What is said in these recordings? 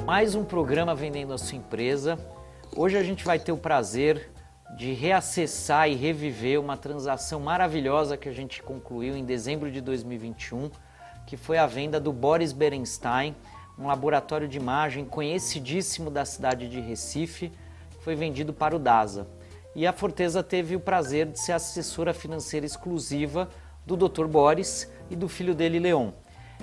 Mais um programa Vendendo a Sua Empresa. Hoje a gente vai ter o prazer de reacessar e reviver uma transação maravilhosa que a gente concluiu em dezembro de 2021, que foi a venda do Boris Berenstein, um laboratório de imagem conhecidíssimo da cidade de Recife, que foi vendido para o DASA. E a Forteza teve o prazer de ser assessora financeira exclusiva do Dr. Boris e do filho dele, Leon.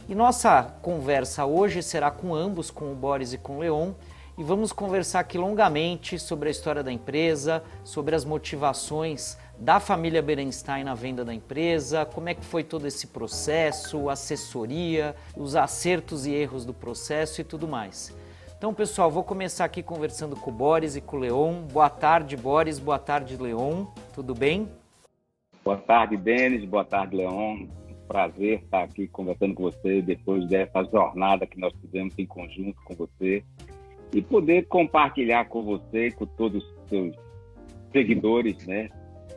E nossa conversa hoje será com ambos, com o Boris e com o Leon, e vamos conversar aqui longamente sobre a história da empresa, sobre as motivações da família Berenstein na venda da empresa, como é que foi todo esse processo, assessoria, os acertos e erros do processo e tudo mais. Então, pessoal, vou começar aqui conversando com o Boris e com o Leon. Boa tarde, Boris. Boa tarde, Leon. Tudo bem? Boa tarde, Denis. Boa tarde, Leon. Prazer estar aqui conversando com você depois dessa jornada que nós fizemos em conjunto com você e poder compartilhar com você e com todos os seus seguidores, né?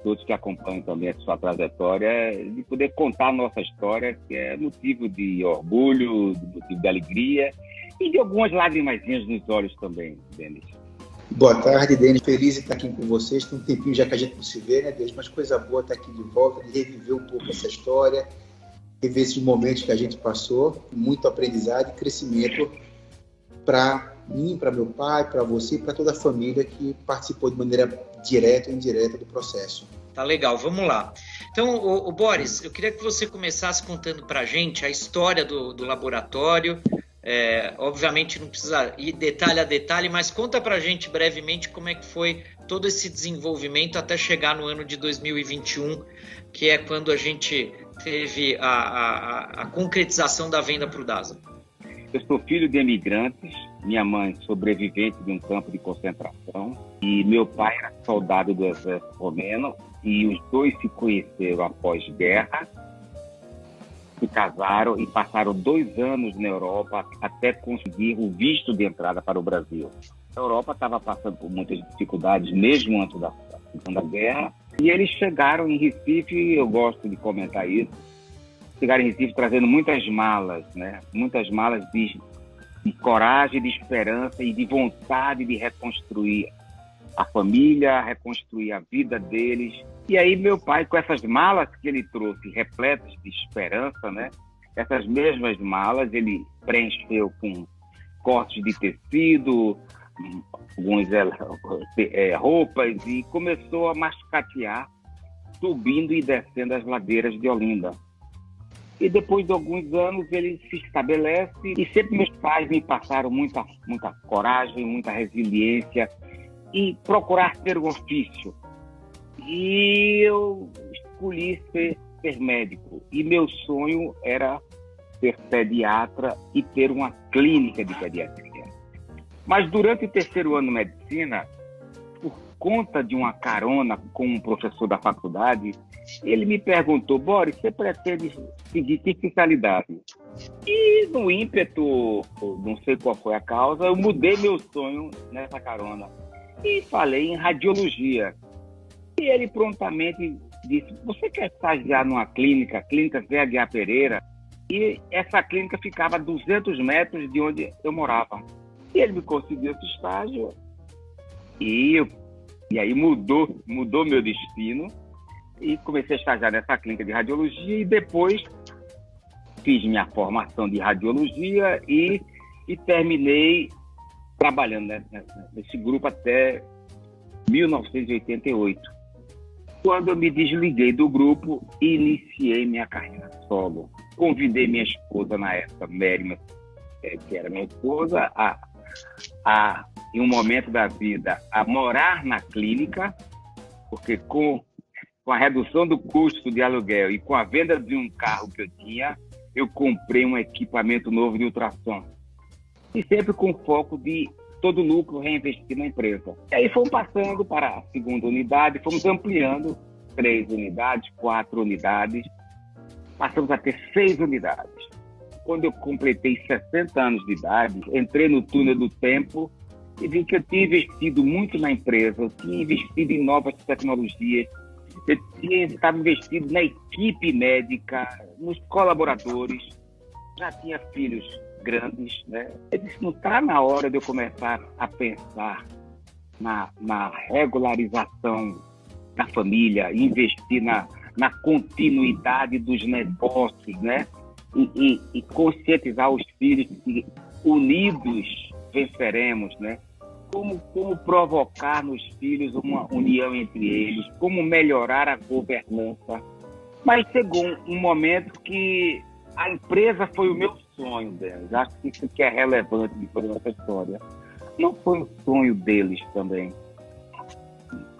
Todos que acompanham também a sua trajetória, de poder contar a nossa história, que é motivo de orgulho, motivo de alegria e de algumas lágrimazinhas nos olhos também, Denis. Boa tarde, Denis. Feliz de estar aqui com vocês. Tem um tempinho já que a gente não se vê, né, Denis? Mas coisa boa estar aqui de volta, de reviver um pouco essa história, rever esses momentos que a gente passou, muito aprendizado e crescimento para mim, para meu pai, para você e para toda a família que participou de maneira direta ou indireta do processo. Tá legal, vamos lá. Então, o Boris, eu queria que você começasse contando para a gente a história do laboratório. Obviamente não precisa ir detalhe a detalhe, mas conta para a gente brevemente como é que foi todo esse desenvolvimento até chegar no ano de 2021, que é quando a gente teve a concretização da venda para o DASA. Eu sou filho de imigrantes, minha mãe sobrevivente de um campo de concentração e meu pai era soldado do exército romeno e os dois se conheceram após guerra, se casaram e passaram 2 anos na Europa até conseguir o visto de entrada para o Brasil. A Europa estava passando por muitas dificuldades mesmo antes da Segunda Guerra e eles chegaram em Recife, eu gosto de comentar isso, chegaram em Recife trazendo muitas malas, né? Muitas malas de coragem, de esperança e de vontade de reconstruir a família, reconstruir a vida deles. E aí meu pai, com essas malas que ele trouxe repletas de esperança, né? Essas mesmas malas ele preencheu com cortes de tecido, algumas roupas e começou a mascatear, subindo e descendo as ladeiras de Olinda. E depois de alguns anos ele se estabelece e sempre meus pais me passaram muita coragem, muita resiliência e procurar ter um ofício. E eu escolhi ser médico e meu sonho era ser pediatra e ter uma clínica de pediatria. Mas durante o 3º ano de medicina, por conta de uma carona com um professor da faculdade, ele me perguntou: Boris, você pretende seguir que especialidade? E no ímpeto, não sei qual foi a causa, eu mudei meu sonho nessa carona e falei em radiologia. E ele prontamente disse: você quer estagiar numa clínica VH Pereira? E essa clínica ficava a 200 metros de onde eu morava. E ele me conseguiu esse estágio e aí mudou meu destino. E comecei a estagiar nessa clínica de radiologia e depois fiz minha formação de radiologia e terminei trabalhando nesse grupo até 1988. Quando eu me desliguei do grupo e iniciei minha carreira solo. Convidei minha esposa na época, Mary, que era minha esposa, em um momento da vida, a morar na clínica, porque com a redução do custo de aluguel e com a venda de um carro que eu tinha, eu comprei um equipamento novo de ultrassom. E sempre com foco de todo o lucro reinvestir na empresa. E aí fomos passando para a 2ª unidade, fomos ampliando 3 unidades, 4 unidades, passamos a ter 6 unidades. Quando eu completei 60 anos de idade, entrei no túnel do tempo e vi que eu tinha investido muito na empresa, eu tinha investido em novas tecnologias, eu estava investido na equipe médica, nos colaboradores, já tinha filhos grandes, né? Ele disse, não está na hora de eu começar a pensar na regularização da família, investir na continuidade dos negócios, né? E conscientizar os filhos que unidos venceremos, né? Como provocar nos filhos uma união entre eles, como melhorar a governança. Mas chegou um momento que a empresa foi o meu sonho deles. Acho que isso que é relevante de toda essa história. Não foi o sonho deles também.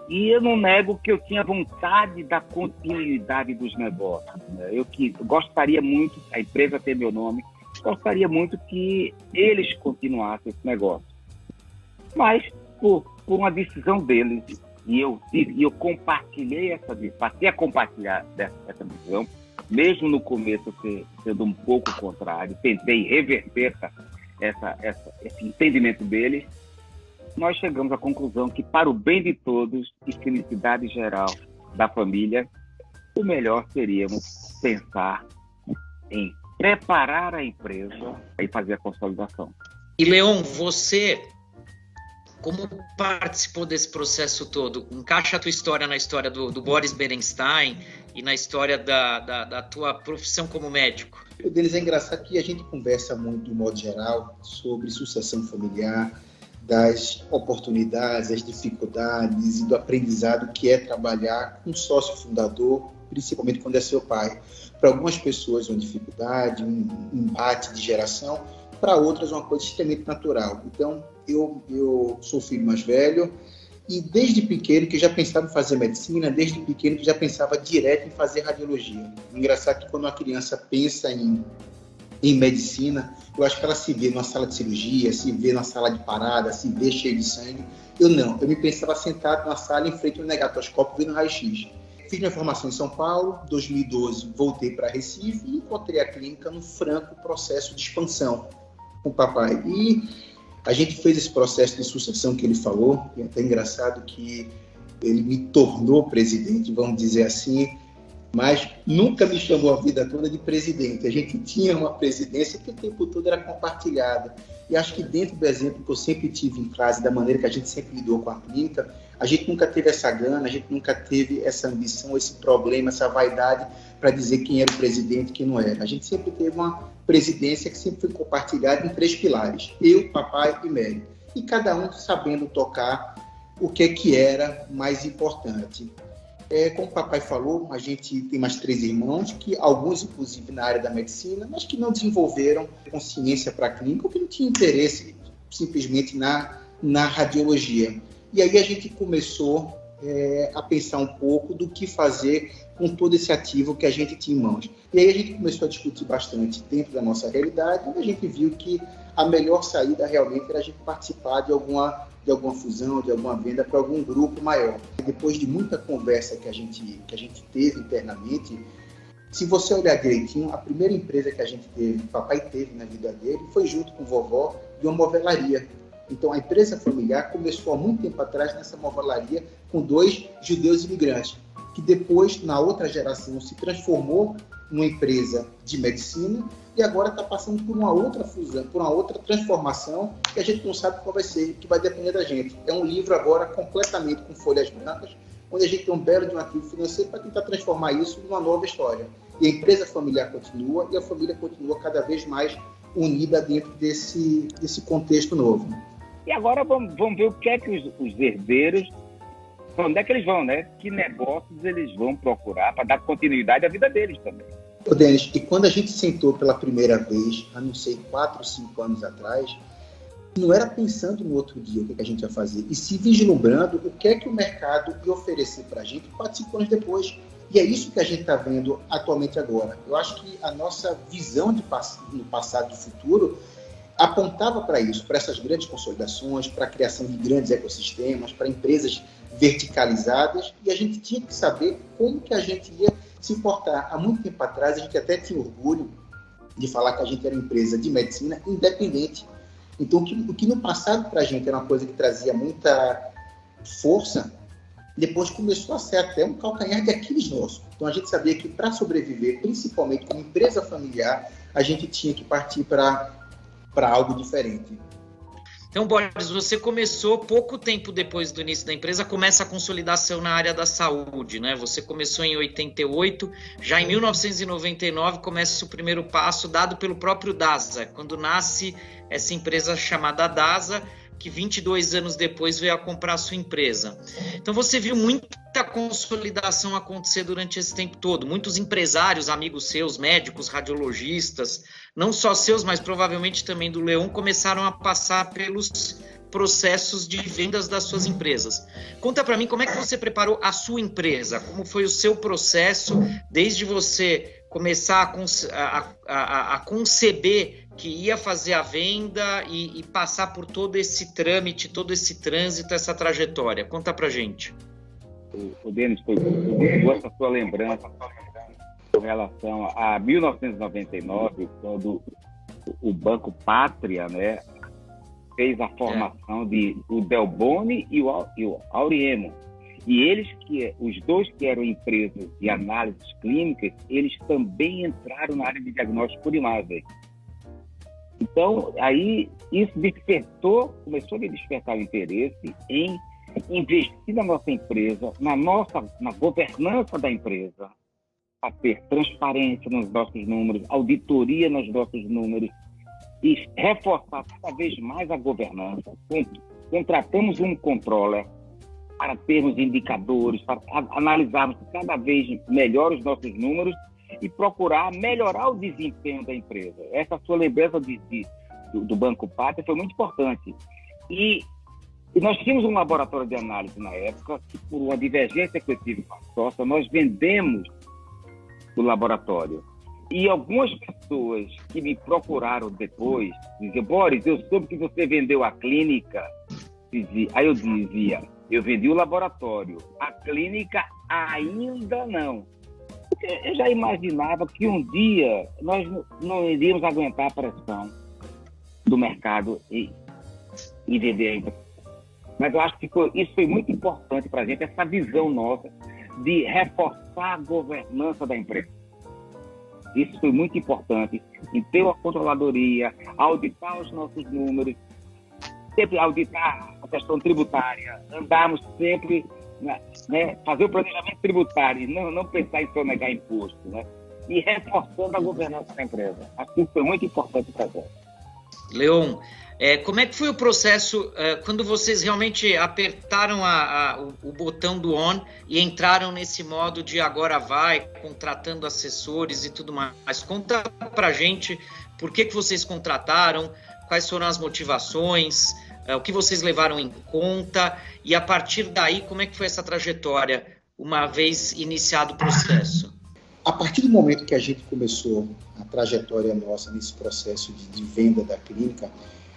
E eu não nego que eu tinha vontade da continuidade dos negócios, né? Eu gostaria muito, a empresa ter meu nome, gostaria muito que eles continuassem esse negócio. Mas, por uma decisão deles, e eu compartilhei passei a compartilhar essa decisão, mesmo no começo sendo um pouco contrário, tentei reverter esse entendimento deles, nós chegamos à conclusão que, para o bem de todos e felicidade geral da família, o melhor seríamos pensar em preparar a empresa e fazer a consolidação. E, Leon, você, como participou desse processo todo, encaixa a tua história na história do Boris Berenstein e na história da tua profissão como médico? O deles é engraçado que a gente conversa muito, de modo geral, sobre sucessão familiar, das oportunidades, as dificuldades e do aprendizado que é trabalhar com um sócio fundador, principalmente quando é seu pai. Para algumas pessoas uma dificuldade, um embate de geração, para outras uma coisa extremamente natural. Então, eu sou filho mais velho e desde pequeno que já pensava em fazer medicina, desde pequeno que já pensava direto em fazer radiologia. Engraçado que quando uma criança pensa em medicina, eu acho que ela se vê numa sala de cirurgia, se vê na sala de parada, se vê cheio de sangue. Eu me pensava sentado na sala em frente ao negatoscópio vendo raio-x. Fiz minha formação em São Paulo, 2012 voltei para Recife e encontrei a clínica no franco processo de expansão com o papai. E a gente fez esse processo de sucessão que ele falou, e é até engraçado que ele me tornou presidente, vamos dizer assim, mas nunca me chamou a vida toda de presidente. A gente tinha uma presidência que o tempo todo era compartilhada. E acho que dentro do exemplo que eu sempre tive em classe, da maneira que a gente sempre lidou com a clínica, a gente nunca teve essa gana, a gente nunca teve essa ambição, esse problema, essa vaidade para dizer quem era o presidente e quem não era. A gente sempre teve uma presidência que sempre foi compartilhada em 3 pilares: eu, papai e Mary. E cada um sabendo tocar o que era mais importante. Como o papai falou, a gente tem mais 3 irmãos, que alguns, inclusive, na área da medicina, mas que não desenvolveram consciência para a clínica, ou que não tinham interesse simplesmente na radiologia. E aí a gente começou a pensar um pouco do que fazer com todo esse ativo que a gente tinha em mãos. E aí a gente começou a discutir bastante dentro da nossa realidade, e a gente viu que a melhor saída realmente era a gente participar de alguma fusão, de alguma venda para algum grupo maior. E depois de muita conversa que a gente teve internamente, se você olhar direitinho, a primeira empresa que a gente teve, que o papai teve na vida dele, foi junto com o vovó de uma movelaria. Então a empresa familiar começou há muito tempo atrás nessa movelaria com 2 judeus imigrantes, que depois, na outra geração, se transformou numa empresa de medicina e agora está passando por uma outra fusão, por uma outra transformação que a gente não sabe qual vai ser, que vai depender da gente. É um livro agora completamente com folhas brancas, onde a gente tem um belo de um ativo financeiro para tentar transformar isso numa nova história. E a empresa familiar continua e a família continua cada vez mais unida dentro desse contexto novo. E agora vamos ver o que é que os herdeiros, onde é que eles vão, né? Que negócios eles vão procurar para dar continuidade à vida deles também. Ô, Denis, e quando a gente sentou pela primeira vez, há não sei, 4 ou 5 anos atrás, não era pensando no outro dia o que a gente ia fazer, e se vislumbrando o que é que o mercado ia oferecer para a gente 4, 5 anos depois. E é isso que a gente está vendo atualmente agora. Eu acho que a nossa visão no passado e futuro apontava para isso, para essas grandes consolidações, para a criação de grandes ecossistemas, para empresas verticalizadas, e a gente tinha que saber como que a gente ia se importar. Há muito tempo atrás, a gente até tinha orgulho de falar que a gente era uma empresa de medicina independente. Então, o que no passado para a gente era uma coisa que trazia muita força, depois começou a ser até um calcanhar de Aquiles nosso. Então, a gente sabia que para sobreviver, principalmente como empresa familiar, a gente tinha que partir para para algo diferente. Então, Boris, você começou pouco tempo depois do início da empresa, começa a consolidação na área da saúde, né? Você começou em 88, já em 1999 começa o primeiro passo dado pelo próprio DASA, quando nasce essa empresa chamada DASA, que 22 anos depois veio a comprar a sua empresa. Então você viu muita consolidação acontecer durante esse tempo todo. Muitos empresários, amigos seus, médicos, radiologistas, não só seus, mas provavelmente também do Leon, começaram a passar pelos processos de vendas das suas empresas. Conta para mim como é que você preparou a sua empresa, como foi o seu processo, desde você começar a conceber que ia fazer a venda e passar por todo esse trâmite, todo esse trânsito, essa trajetória. Conta pra gente. O Denis, foi boa essa sua lembrança com relação a 1999, quando o Banco Pátria, né, fez a formação de o Delboni e o Auriemo. E eles, os dois que eram empresas de análises clínicas, eles também entraram na área de diagnóstico por imagem. Então, aí isso começou a despertar o interesse em investir na nossa empresa, na governança da empresa, a ter transparência nos nossos números, auditoria nos nossos números e reforçar cada vez mais a governança. Contratamos um controller para termos indicadores, para analisarmos cada vez melhor os nossos números e procurar melhorar o desempenho da empresa. Essa sua lembrança do Banco Pátria foi muito importante. E nós tínhamos um laboratório de análise na época, que por uma divergência que eu tive com a sócia, nós vendemos o laboratório. E algumas pessoas que me procuraram depois diziam: Boris, eu soube que você vendeu a clínica. Aí eu dizia: eu vendi o laboratório, a clínica ainda não. Eu já imaginava que um dia nós não iríamos aguentar a pressão do mercado e vender ainda. Mas eu acho que isso foi muito importante para a gente, essa visão nossa de reforçar a governança da empresa. Isso foi muito importante, em ter uma controladoria, auditar os nossos números, sempre auditar a questão tributária, andarmos sempre, né, fazer o planejamento tributário, não pensar em sonegar imposto, né, e reforçando a governança da empresa. Acho que isso foi muito importante para a gente. Leon, como é que foi o processo quando vocês realmente apertaram o botão do on e entraram nesse modo de agora vai, contratando assessores e tudo mais? Conta pra gente por que vocês contrataram, quais foram as motivações, o que vocês levaram em conta e a partir daí como é que foi essa trajetória uma vez iniciado o processo? A partir do momento que a gente começou a trajetória nossa nesse processo de venda da clínica,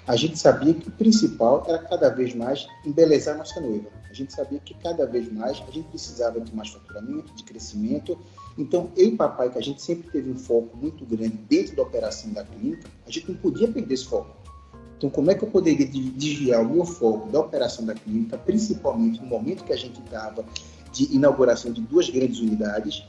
a gente sabia que o principal era cada vez mais embelezar a nossa noiva. A gente sabia que cada vez mais a gente precisava de mais faturamento, de crescimento. Então, eu e papai, que a gente sempre teve um foco muito grande dentro da operação da clínica, a gente não podia perder esse foco. Então, como é que eu poderia desviar o meu foco da operação da clínica, principalmente no momento que a gente estava de inauguração de 2 grandes unidades,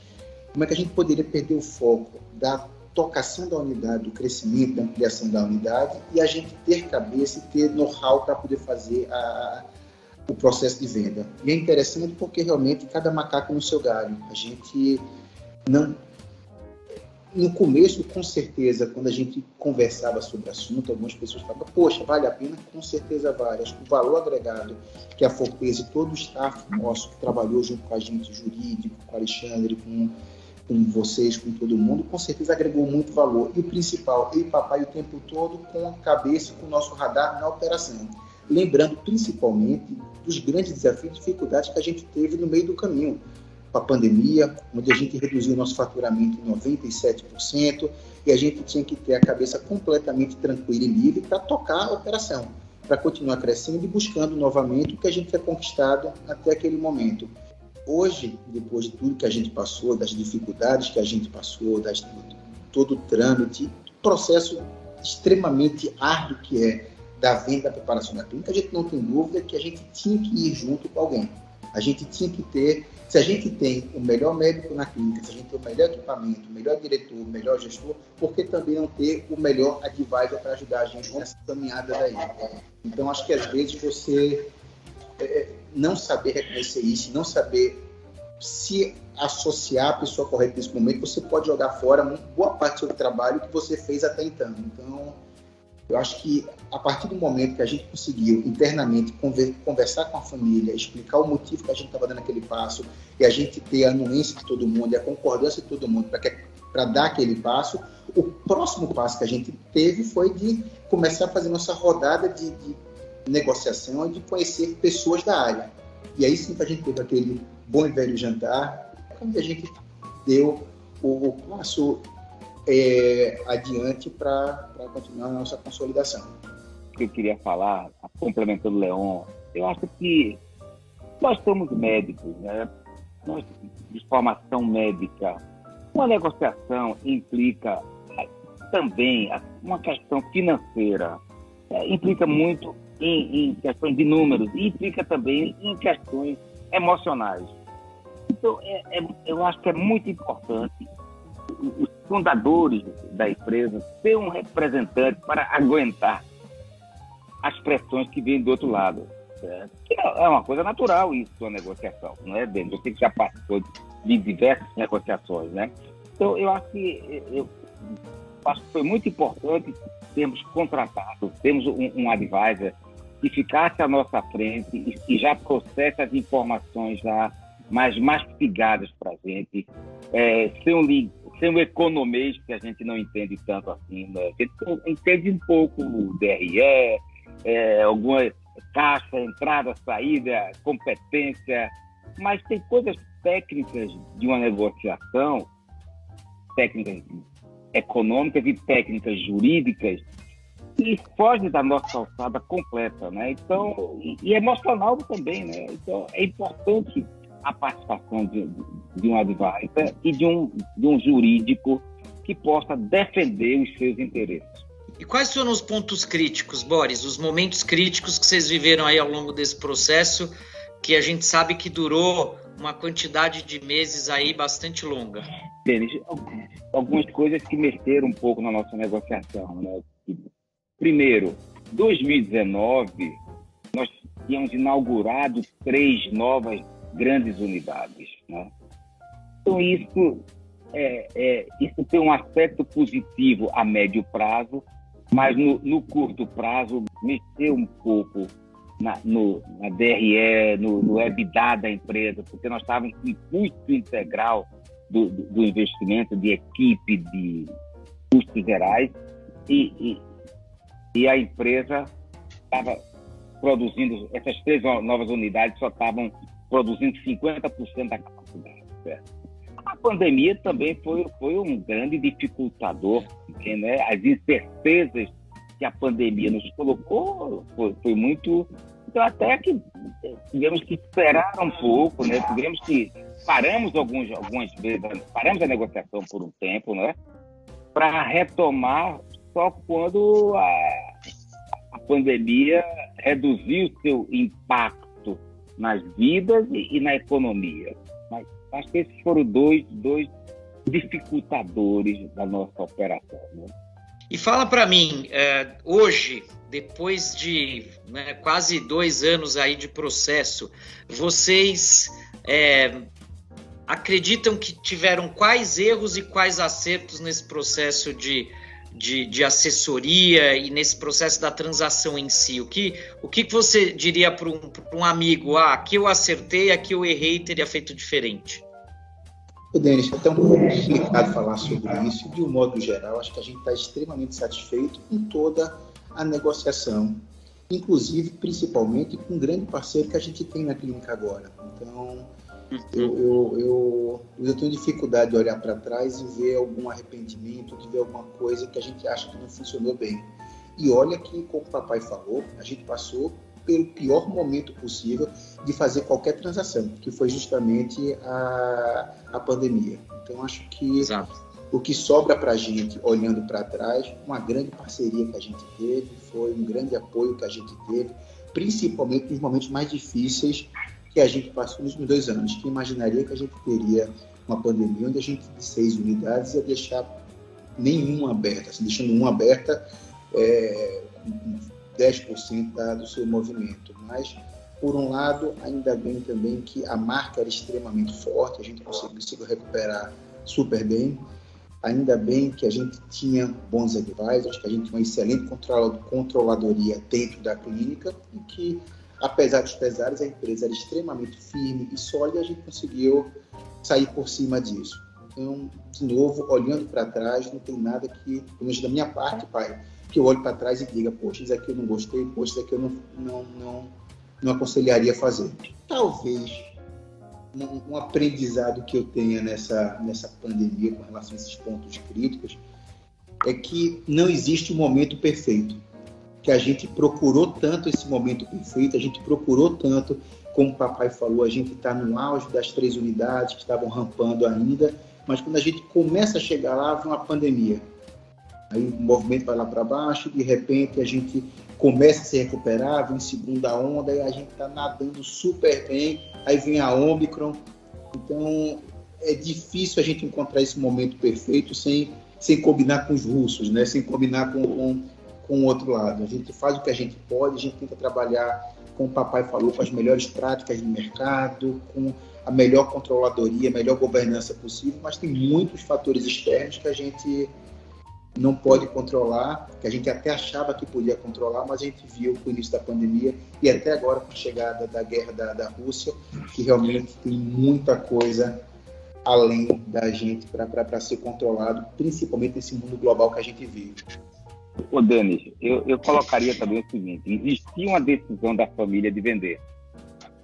como é que a gente poderia perder o foco da tocação da unidade, do crescimento, da ampliação da unidade e a gente ter cabeça e ter know-how para poder fazer o processo de venda. E é interessante porque realmente cada macaco no seu galho. A gente não... No começo, com certeza, quando a gente conversava sobre o assunto, algumas pessoas falavam: poxa, vale a pena? Com certeza vale. Acho que o valor agregado que a Forpesa e todo o staff nosso que trabalhou junto com a gente, jurídico, com o Alexandre, com vocês, com todo mundo, com certeza agregou muito valor. E o principal, eu e papai o tempo todo com a cabeça, com o nosso radar na operação. Lembrando principalmente dos grandes desafios e dificuldades que a gente teve no meio do caminho. Com a pandemia, onde a gente reduziu o nosso faturamento em 97% e a gente tinha que ter a cabeça completamente tranquila e livre para tocar a operação, para continuar crescendo e buscando novamente o que a gente tinha conquistado até aquele momento. Hoje, depois de tudo que a gente passou, das dificuldades que a gente passou, todo o trâmite, processo extremamente árduo que é da venda da preparação da clínica, a gente não tem dúvida que a gente tinha que ir junto com alguém. A gente tinha que ter Se a gente tem o melhor médico na clínica, se a gente tem o melhor equipamento, o melhor diretor, o melhor gestor, por que também não ter o melhor advisor para ajudar a gente nessa caminhada daí? Então, acho que às vezes você não saber reconhecer isso, não saber se associar a pessoa correta nesse momento, você pode jogar fora boa parte do seu trabalho que você fez até então. Então, eu acho que a partir do momento que a gente conseguiu internamente conversar com a família, explicar o motivo que a gente estava dando aquele passo, e a gente ter a anuência de todo mundo e a concordância de todo mundo para dar aquele passo, o próximo passo que a gente teve foi de começar a fazer nossa rodada de negociação e de conhecer pessoas da área. E aí sim a gente teve aquele bom e velho jantar, onde a gente deu o passo adiante para continuar a nossa consolidação. O que eu queria falar, complementando o Leon, eu acho que nós somos médicos, né? Nós, de formação médica, uma negociação implica também uma questão financeira, implica muito em questões de números e implica também em questões emocionais. Então, eu acho que é muito importante os fundadores da empresa ter um representante para aguentar as pressões que vêm do outro lado. Certo? Que é uma coisa natural isso, a negociação, não é, Denis? Você que já participou de diversas negociações, né? Então, eu acho que foi muito importante termos contratado, termos um advisor que ficasse à nossa frente e já trouxesse as informações já mais mastigadas para a gente, sem um economês que a gente não entende tanto assim, né? A gente entende um pouco o DRE, alguma caixa, entrada, saída, competência, mas tem coisas técnicas de uma negociação, técnicas econômicas e técnicas jurídicas, que fogem da nossa alçada completa, né? Então, e emocional também, né? Então, é importante a participação de um advisor e de um jurídico que possa defender os seus interesses. E quais foram os pontos críticos, Boris, os momentos críticos que vocês viveram aí ao longo desse processo, que a gente sabe que durou uma quantidade de meses aí bastante longa? Denis, algumas coisas que mexeram um pouco na nossa negociação, né? Primeiro, 2019, nós tínhamos inaugurado 3 novas grandes unidades, né? Então, isso tem um aspecto positivo a médio prazo, mas no curto prazo mexeu um pouco na DRE, no EBITDA da empresa, porque nós estávamos com um custo integral do investimento de equipe, de custos gerais, e a empresa estava produzindo, essas 3 novas unidades só estavam produzindo 50% da capacidade. Certo? A pandemia também foi um grande dificultador, porque, né, as incertezas que a pandemia nos colocou foi muito... Então, até que tivemos que esperar um pouco, né? Paramos algumas vezes, paramos a negociação por um tempo, né? Para retomar só quando a pandemia reduziu seu impacto nas vidas e na economia. Mas acho que esses foram dois dificultadores da nossa operação, né? E fala para mim, hoje, depois de quase 2 anos aí de processo, vocês acreditam que tiveram quais erros e quais acertos nesse processo de assessoria e nesse processo da transação em si? O que você diria para um amigo? Aqui eu acertei, aqui eu errei, teria feito diferente? Denis, é tão complicado falar sobre isso. De um modo geral, acho que a gente está extremamente satisfeito com toda a negociação, inclusive, principalmente, com um grande parceiro que a gente tem na clínica agora. Então, eu tenho dificuldade de olhar para trás e ver algum arrependimento, de ver alguma coisa que a gente acha que não funcionou bem. E olha que, como o papai falou, a gente passou pelo pior momento possível de fazer qualquer transação, que foi justamente a pandemia. Então, acho que o que sobra para a gente, olhando para trás, uma grande parceria que a gente teve, foi um grande apoio que a gente teve, principalmente nos momentos mais difíceis que a gente passou nos últimos 2 anos. Quem imaginaria que a gente teria uma pandemia onde a gente, de 6 unidades, ia deixar nenhuma aberta, assim, deixando uma aberta com 10% do seu movimento. Mas, por um lado, ainda bem também que a marca era extremamente forte, a gente conseguiu recuperar super bem. Ainda bem que a gente tinha bons advisors, que a gente tinha uma excelente controladoria dentro da clínica e que, apesar dos pesares, a empresa era extremamente firme e sólida e a gente conseguiu sair por cima disso. Então, de novo, olhando para trás, não tem nada que, pelo menos da minha parte, pai, que eu olhe para trás e diga, poxa, isso aqui eu não gostei, poxa, isso aqui eu não aconselharia fazer. Talvez um aprendizado que eu tenha nessa pandemia com relação a esses pontos críticos é que não existe um momento perfeito, que a gente procurou tanto esse momento perfeito, a gente procurou tanto, como o papai falou, a gente está no auge das 3 unidades que estavam rampando ainda, mas quando a gente começa a chegar lá, vem uma pandemia. Aí o movimento vai lá para baixo, de repente a gente começa a se recuperar, vem segunda onda, e a gente está nadando super bem, aí vem a Ômicron. Então, é difícil a gente encontrar esse momento perfeito sem combinar com os russos, né? Sem combinar com o outro lado. A gente faz o que a gente pode, a gente tenta trabalhar, como o papai falou, com as melhores práticas do mercado, com a melhor controladoria, a melhor governança possível, mas tem muitos fatores externos que a gente não pode controlar, que a gente até achava que podia controlar, mas a gente viu com o início da pandemia e até agora com a chegada da guerra da Rússia, que realmente tem muita coisa além da gente para ser controlado, principalmente nesse mundo global que a gente vive. Ô, Denis, eu colocaria também o seguinte, existia uma decisão da família de vender.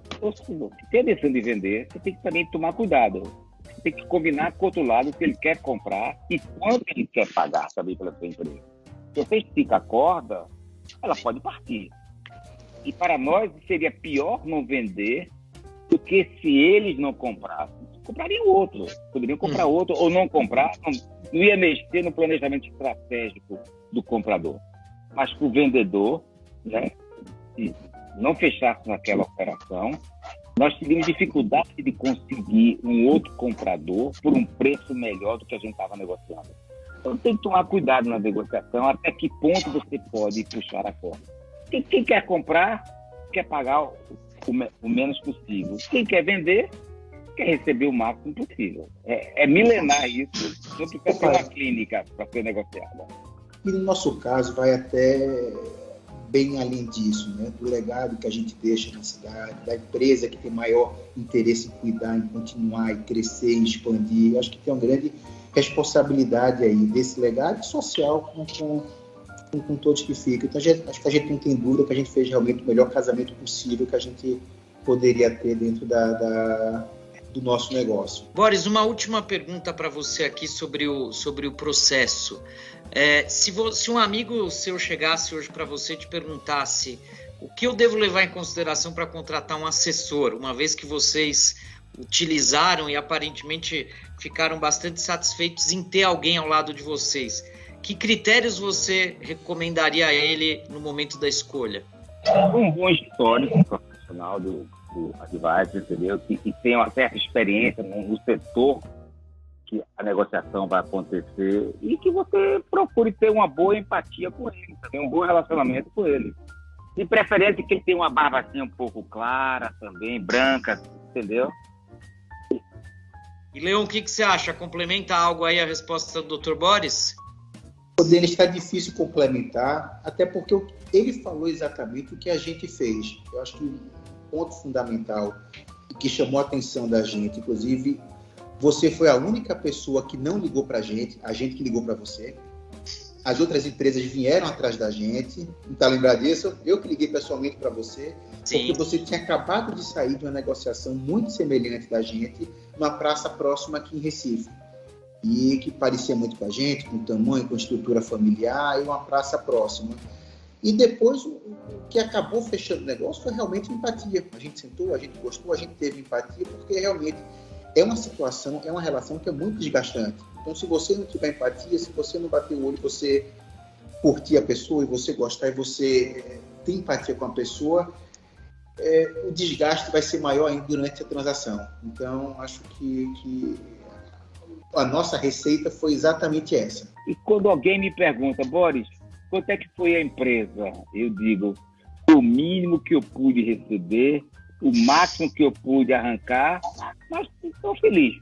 Se tem a decisão de vender, você tem que também tomar cuidado. Tem que combinar com o outro lado se ele quer comprar e quanto ele quer pagar também pela sua empresa. Se você estica a corda, ela pode partir. E para nós seria pior não vender do que se eles não comprassem. Comprariam outro. Poderiam comprar outro ou não comprar. Não ia mexer no planejamento estratégico do comprador. Mas para o vendedor, né, se não fechasse naquela operação, nós teríamos dificuldade de conseguir um outro comprador por um preço melhor do que a gente estava negociando. Então tem que tomar cuidado na negociação, até que ponto você pode puxar a corda. Quem quer comprar, quer pagar o menos possível. Quem quer vender, quer receber o máximo possível. É milenar isso, não precisa ter uma clínica para ser negociada. E no nosso caso vai até bem além disso, né? Do legado que a gente deixa na cidade, da empresa que tem maior interesse em cuidar, em continuar, em crescer, em expandir. Eu acho que tem uma grande responsabilidade aí desse legado social com todos que ficam. Então, acho que a gente não tem dúvida que a gente fez realmente o melhor casamento possível que a gente poderia ter dentro do nosso negócio. Boris, uma última pergunta para você aqui sobre o processo. Se um amigo seu chegasse hoje para você e te perguntasse o que eu devo levar em consideração para contratar um assessor, uma vez que vocês utilizaram e aparentemente ficaram bastante satisfeitos em ter alguém ao lado de vocês, que critérios você recomendaria a ele no momento da escolha? Um bom histórico profissional do advisor, entendeu? Que tem uma certa experiência no setor que a negociação vai acontecer e que você procure ter uma boa empatia com ele, ter um bom relacionamento com ele. De preferência que ele tenha uma barbacinha um pouco clara também, branca, entendeu? E, Leon, o que você acha? Complementa algo aí a resposta do Dr. Boris? O Denis, está difícil complementar, até porque ele falou exatamente o que a gente fez. Eu acho que um ponto fundamental e que chamou a atenção da gente, inclusive, você foi a única pessoa que não ligou para a gente que ligou para você. As outras empresas vieram atrás da gente. Não está lembrado disso? Eu que liguei pessoalmente para você. Sim. Porque você tinha acabado de sair de uma negociação muito semelhante da gente numa praça próxima aqui em Recife. E que parecia muito com a gente, com tamanho, com estrutura familiar e uma praça próxima. E depois, o que acabou fechando o negócio foi realmente empatia. A gente sentou, a gente gostou, a gente teve empatia, porque realmente é uma situação, é uma relação que é muito desgastante. Então, se você não tiver empatia, se você não bater o olho, você curtir a pessoa e você gostar e você ter empatia com a pessoa, o desgaste vai ser maior ainda durante a transação. Então, acho que a nossa receita foi exatamente essa. E quando alguém me pergunta, Boris, quanto é que foi a empresa? Eu digo, o mínimo que eu pude receber, o máximo que eu pude arrancar, mas estou feliz.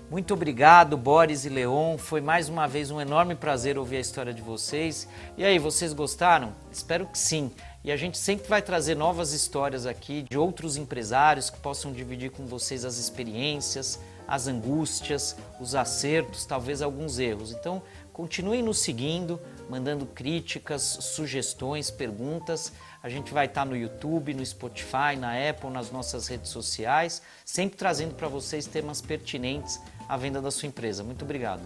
Muito obrigado, Boris e Leon. Foi mais uma vez um enorme prazer ouvir a história de vocês. E aí, vocês gostaram? Espero que sim. E a gente sempre vai trazer novas histórias aqui de outros empresários que possam dividir com vocês as experiências, as angústias, os acertos, talvez alguns erros. Então, continuem nos seguindo, mandando críticas, sugestões, perguntas. A gente vai estar no YouTube, no Spotify, na Apple, nas nossas redes sociais, sempre trazendo para vocês temas pertinentes à venda da sua empresa. Muito obrigado.